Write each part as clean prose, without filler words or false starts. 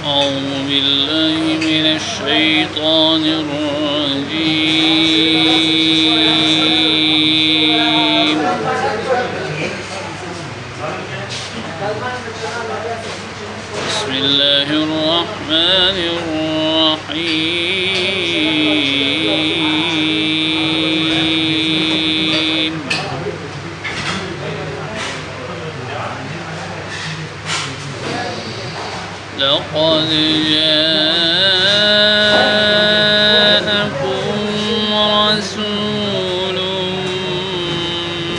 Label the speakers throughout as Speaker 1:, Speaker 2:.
Speaker 1: أعوذ بالله من الشيطان الرجيم. بسم الله الرحمن الرحيم. لقد جاءكم رسول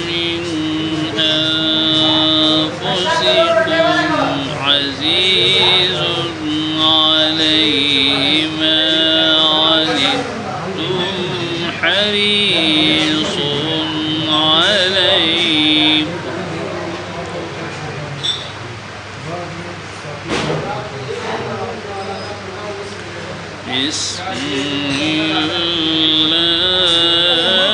Speaker 1: من أنفسكم عزيز عليه ما عنتم حريص عليكم بسم الله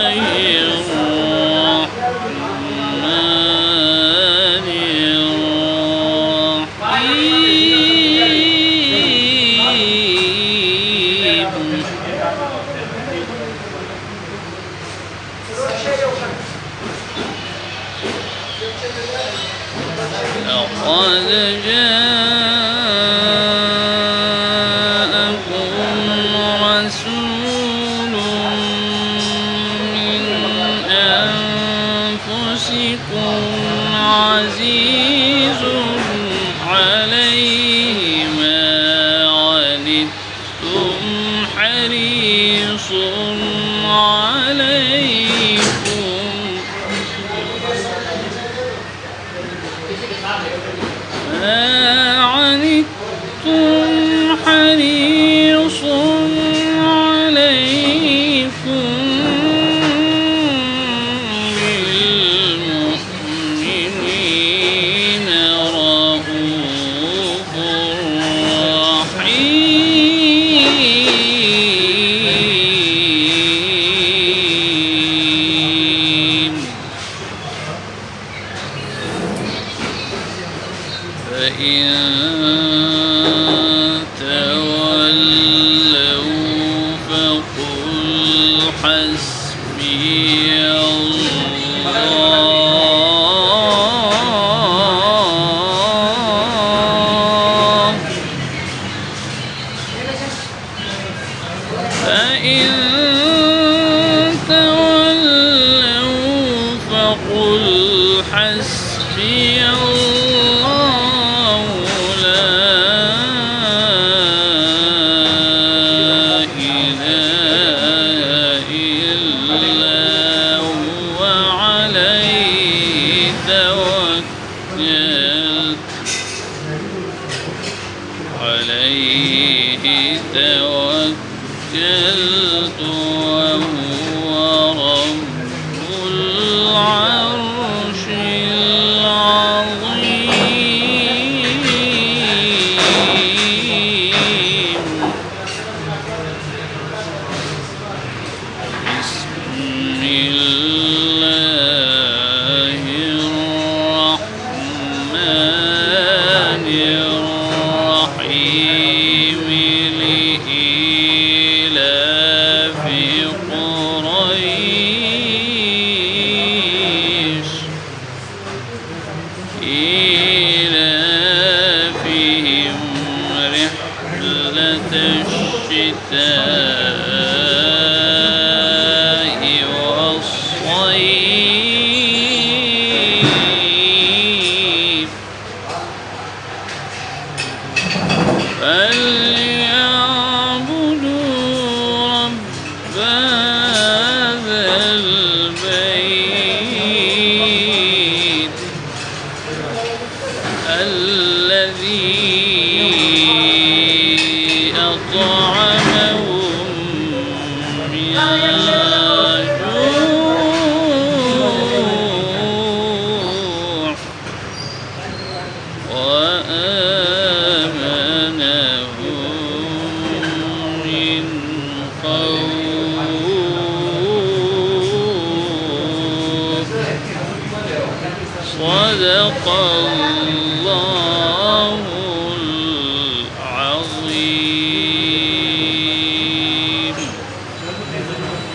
Speaker 1: الرحمن الرحيم. لقد جاءكم رسول من أنفسكم عزيز عليه ما عنتم حريص عليكم حريص عليكم بالمؤمنين رؤوف رحيم. فإن تولوا فقل حسبي الله. فإن تولوا فقل حسبي الله لا إله إلا هو عليه توكلت وهو رب العرش العظيم. بسم الله الرحمن الرحيم. لإيلاف قريش إيلافهم رحلة الشتاء والصيف فليعبدوا رب هذا البيت الذي